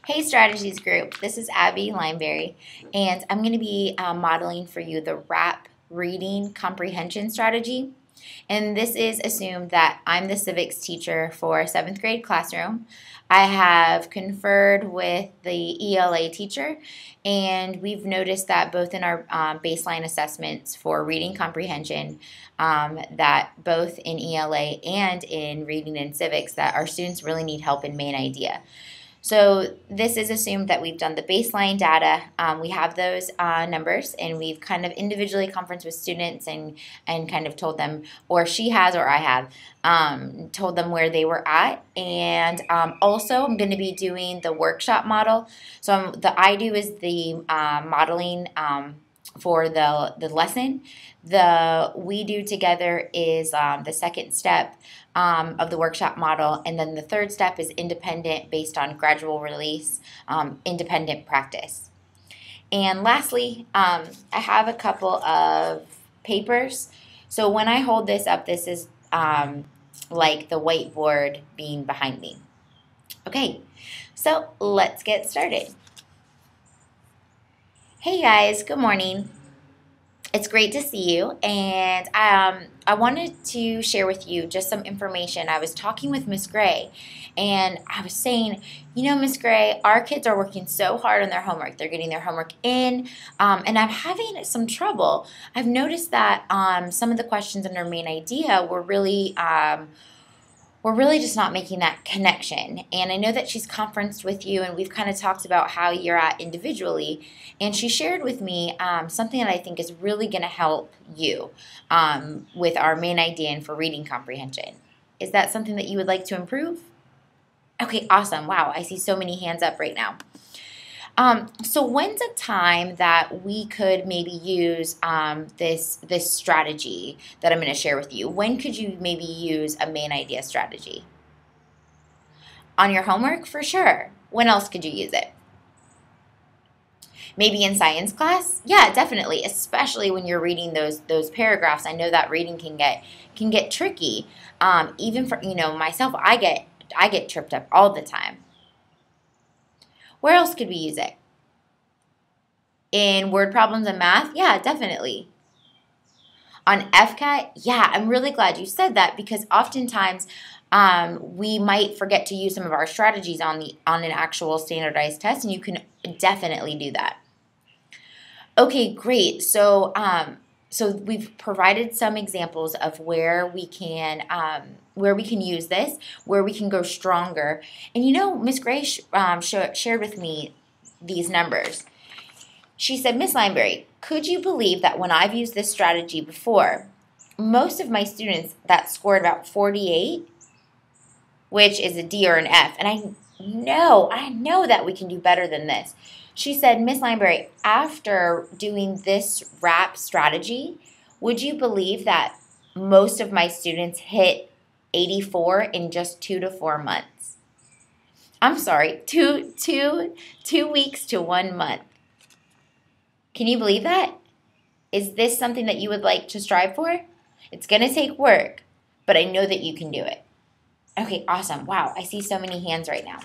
Hey Strategies Group, this is Abby Lineberry, and I'm going to be modeling for you the RAP reading comprehension strategy. And this is assumed that I'm the civics teacher for a 7th grade classroom. I have conferred with the ELA teacher, and we've noticed that both in our baseline assessments for reading comprehension, that both in ELA and in reading and civics, that our students really need help in main idea. So this is assumed that we've done the baseline data. We have those numbers, and we've kind of individually conferenced with students and kind of told them, or she has or I have, told them where they were at. And also I'm going to be doing the workshop model. So the I do is the modeling for the lesson. The we do together is the second step of the workshop model, and then the third step is independent based on gradual release, independent practice. And lastly, I have a couple of papers. So when I hold this up, this is like the whiteboard being behind me. Okay, so let's get started. Hey guys, good morning. It's great to see you, and I wanted to share with you just some information. I was talking with Miss Gray, and I was saying, you know, Miss Gray, our kids are working so hard on their homework. They're getting their homework in, and I'm having some trouble. I've noticed that some of the questions under main idea were really just not making that connection. And I know that she's conferenced with you, and we've kind of talked about how you're at individually. And she shared with me something that I think is really going to help you with our main idea and for reading comprehension. Is that something that you would like to improve? Okay, awesome. Wow, I see so many hands up right now. So when's a time that we could maybe use this strategy that I'm going to share with you? When could you maybe use a main idea strategy? On your homework, for sure. When else could you use it? Maybe in science class? Yeah, definitely, especially when you're reading those paragraphs. I know that reading can get tricky. Even for myself, I get tripped up all the time. Where else could we use it? In word problems and math? Yeah, definitely. On FCAT? Yeah, I'm really glad you said that, because oftentimes we might forget to use some of our strategies on an actual standardized test, and you can definitely do that. Okay, great. So we've provided some examples of where we can use this, where we can go stronger. And Miss Gray shared with me these numbers. She said, Miss Lineberry, could you believe that when I've used this strategy before, most of my students that scored about 48, which is a D or an F, and I know that we can do better than this. She said, Miss Lineberry, after doing this RAP strategy, would you believe that most of my students hit 84 in just 2 to 4 months? I'm sorry, two weeks to 1 month. Can you believe that? Is this something that you would like to strive for? It's going to take work, but I know that you can do it. Okay, awesome. Wow, I see so many hands right now.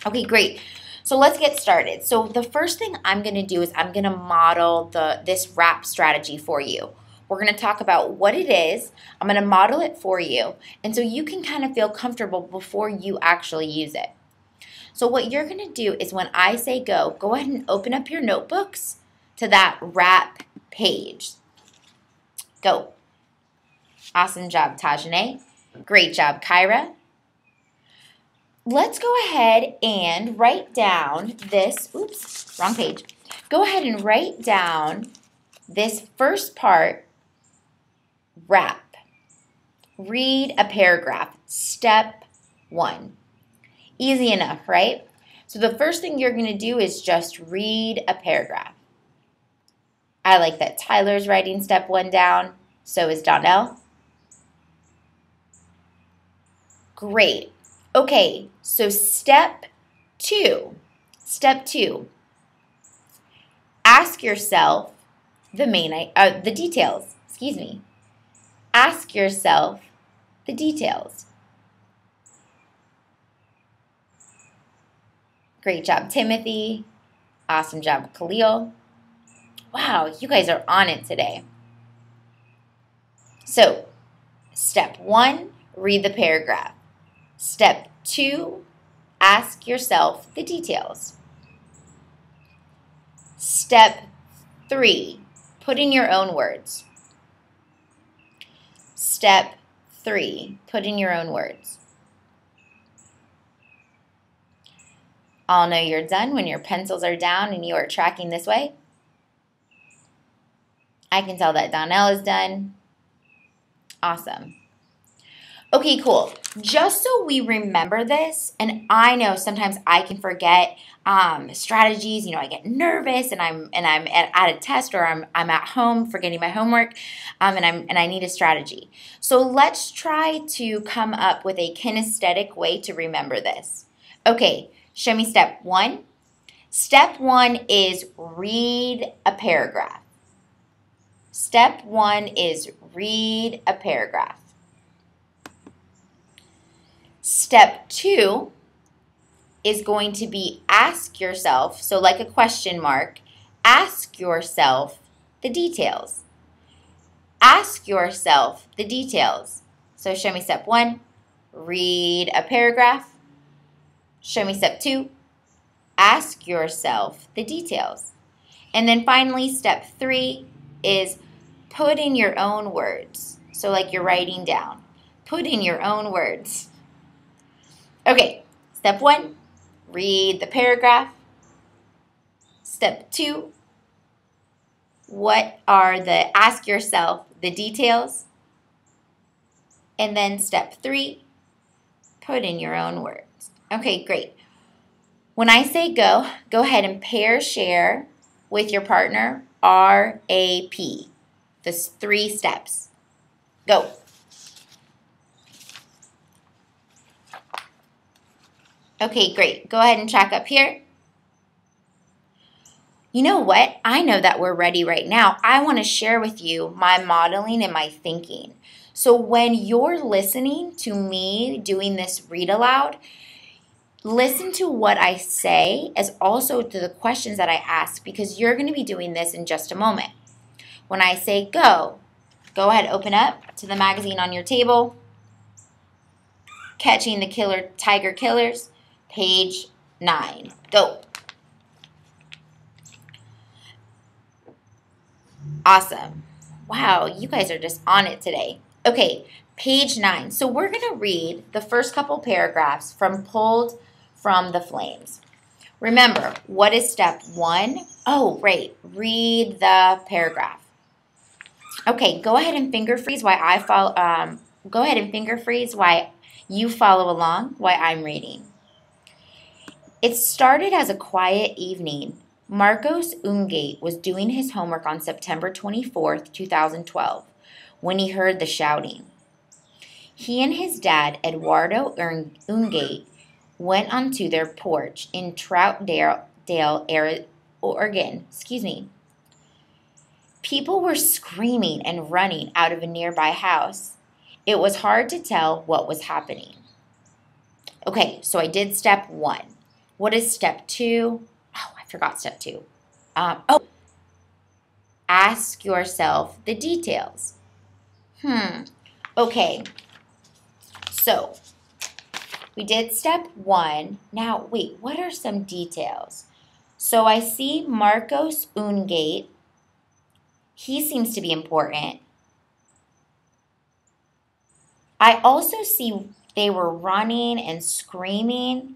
Okay, great. So let's get started. So the first thing I'm going to do is I'm going to model this RAP strategy for you. We're going to talk about what it is. I'm going to model it for you, and so you can kind of feel comfortable before you actually use it. So what you're going to do is when I say go ahead and open up your notebooks to that RAP page. Go. Awesome job, Tajane. Great job, Kyra. Let's go ahead and write down this, oops, wrong page. Go ahead and write down this first part, RAP. Read a paragraph, step 1. Easy enough, right? So the first thing you're going to do is just read a paragraph. I like that Tyler's writing step 1 down, so is Donnell. Great. Okay, so step 2. Ask yourself the details. Excuse me. Ask yourself the details. Great job, Timothy. Awesome job, Khalil. Wow, you guys are on it today. So, step 1, read the paragraph. Step 2, ask yourself the details. Step 3, put in your own words. Step 3, put in your own words. I'll know you're done when your pencils are down and you are tracking this way. I can tell that Donnell is done. Awesome. Okay, cool. Just so we remember this, and I know sometimes I can forget strategies. You know, I get nervous, and I'm at a test, or I'm at home forgetting my homework, and I need a strategy. So let's try to come up with a kinesthetic way to remember this. Okay, show me step 1. Step 1 is read a paragraph. Step 1 is read a paragraph. Step 2 is going to be ask yourself, so like a question mark, ask yourself the details. Ask yourself the details. So show me step 1, read a paragraph. Show me step 2, ask yourself the details. And then finally, step 3 is put in your own words. So like you're writing down. Put in your own words. Okay, step 1, read the paragraph. Step 2, ask yourself the details. And then step 3, put in your own words. Okay, great. When I say go ahead and pair share with your partner, RAP. This 3 steps. Go. Okay, great. Go ahead and check up here. You know what? I know that we're ready right now. I want to share with you my modeling and my thinking. So when you're listening to me doing this read aloud, listen to what I say as also to the questions that I ask, because you're going to be doing this in just a moment. When I say go ahead, open up to the magazine on your table. Catching the Tiger Killers, page 9. Go. Awesome. Wow, you guys are just on it today. Okay, page 9. So we're going to read the first couple paragraphs pulled from the flames. Remember, what is step 1? Oh, right. Read the paragraph. Okay, go ahead and finger freeze while I follow. Go ahead and finger freeze while you follow along while I'm reading. It started as a quiet evening. Marcos Ungate was doing his homework on September 24th, 2012, when he heard the shouting. He and his dad, Eduardo Ungate, went onto their porch in Troutdale, Oregon. People were screaming and running out of a nearby house. It was hard to tell what was happening. Okay, so I did step 1. What is step 2? Oh, I forgot step 2. Ask yourself the details. Okay, so we did step 1. Now, wait, what are some details? So I see Marcos Ungate. He seems to be important. I also see they were running and screaming.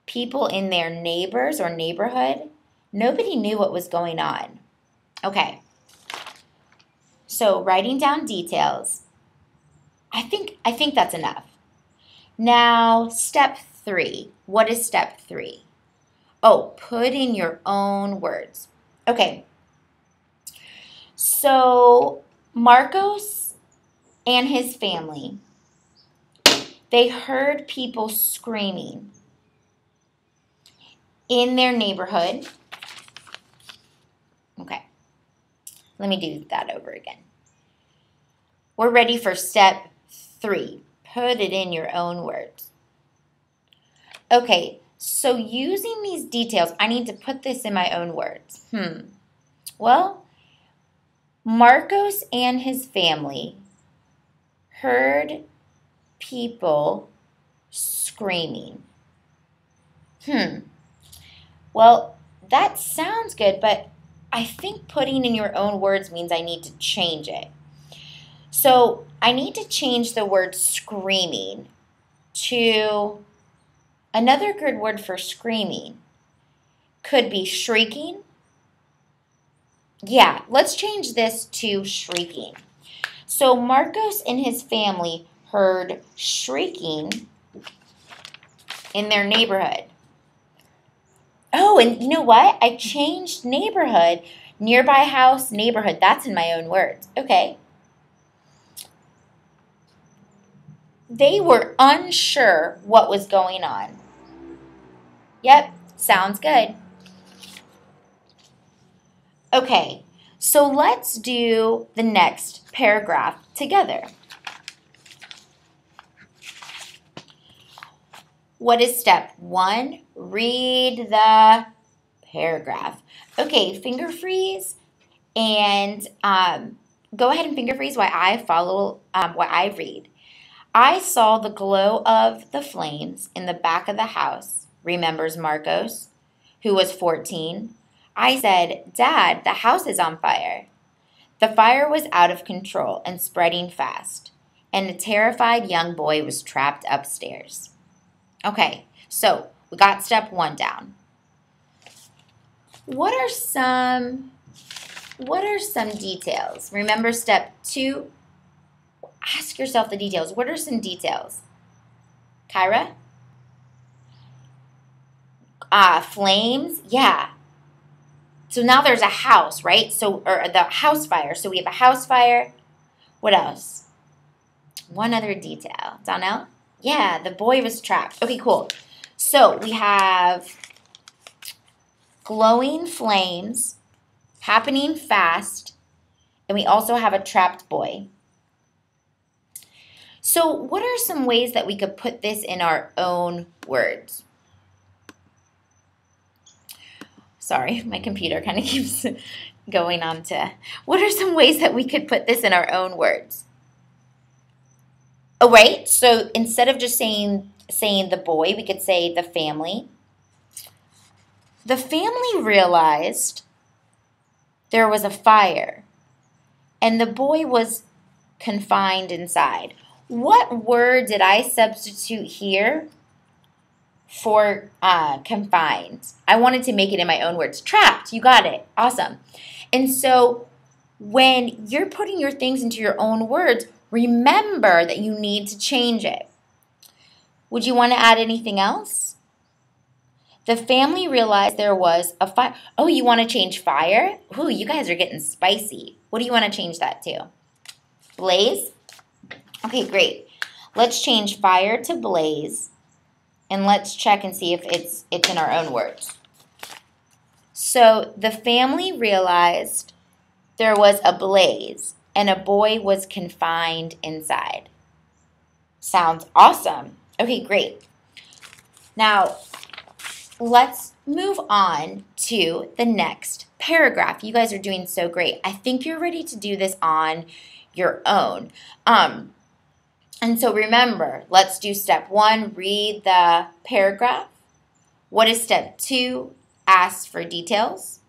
People in their neighbors or neighborhood. Nobody knew what was going on. Okay. So writing down details. I think that's enough. Now, step 3. What is step 3? Oh, put in your own words. Okay. So Marcos and his family, they heard people screaming in their neighborhood. Okay, let me do that over again. We're ready for step 3. Put it in your own words. Okay, So using these details, I need to put this in my own words. Well, Marcos and his family heard people screaming. Well, that sounds good, but I think putting in your own words means I need to change it. So I need to change the word screaming to another good word for screaming. Could be shrieking. Yeah, let's change this to shrieking. So Marcos and his family heard shrieking in their neighborhood. Oh, and you know what? I changed neighborhood, nearby house, neighborhood. That's in my own words. Okay. They were unsure what was going on. Yep, sounds good. Okay, so let's do the next paragraph together. What is step 1? Read the paragraph. Okay, finger freeze and go ahead and finger freeze while I follow what I read. I saw the glow of the flames in the back of the house, remembers Marcos, who was 14. I said, Dad, the house is on fire. The fire was out of control and spreading fast, and a terrified young boy was trapped upstairs. Okay, so we got step 1 down. What are some details? Remember step 2? Ask yourself the details. What are some details? Kyra? Flames? Yeah. So now there's a house, right? Or the house fire. So we have a house fire. What else? One other detail. Donnell? Yeah, the boy was trapped. Okay, cool. So we have glowing flames happening fast, and we also have a trapped boy. So what are some ways that we could put this in our own words? Sorry, my computer kind of keeps going on to, what are some ways that we could put this in our own words? Oh, right, so instead of just saying the boy, we could say the family. The family realized there was a fire, and the boy was confined inside. What word did I substitute here for confined? I wanted to make it in my own words. Trapped. You got it. Awesome. And so when you're putting your things into your own words, remember that you need to change it. Would you want to add anything else? The family realized there was a fire. Oh, you want to change fire? Ooh, you guys are getting spicy. What do you want to change that to? Blaze? Okay, great. Let's change fire to blaze, and let's check and see if it's in our own words. So the family realized there was a blaze, and a boy was confined inside. Sounds awesome. Okay, great. Now, let's move on to the next paragraph. You guys are doing so great. I think you're ready to do this on your own. And so remember, let's do step 1, read the paragraph. What is step 2? Ask for details.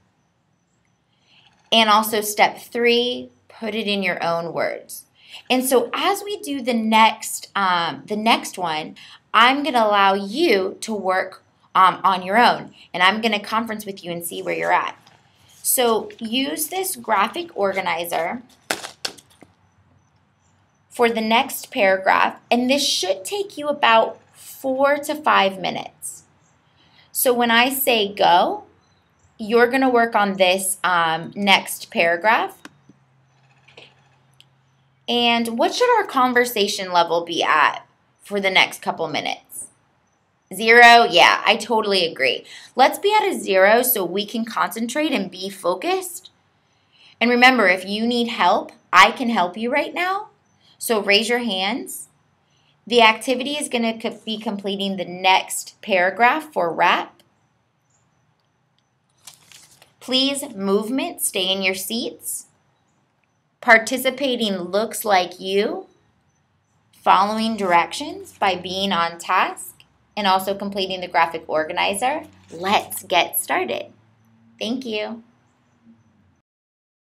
And also step 3, put it in your own words. And so as we do the next one, I'm going to allow you to work on your own. And I'm going to conference with you and see where you're at. So use this graphic organizer for the next paragraph, and this should take you about 4 to 5 minutes. So when I say go, you're going to work on this next paragraph. And what should our conversation level be at for the next couple minutes? 0? Yeah, I totally agree. Let's be at a 0 so we can concentrate and be focused. And remember, if you need help, I can help you right now. So raise your hands, The activity is going to be completing the next paragraph for wrap. Please, movement, stay in your seats. Participating looks like you. Following directions by being on task. And also completing the graphic organizer. Let's get started. Thank you.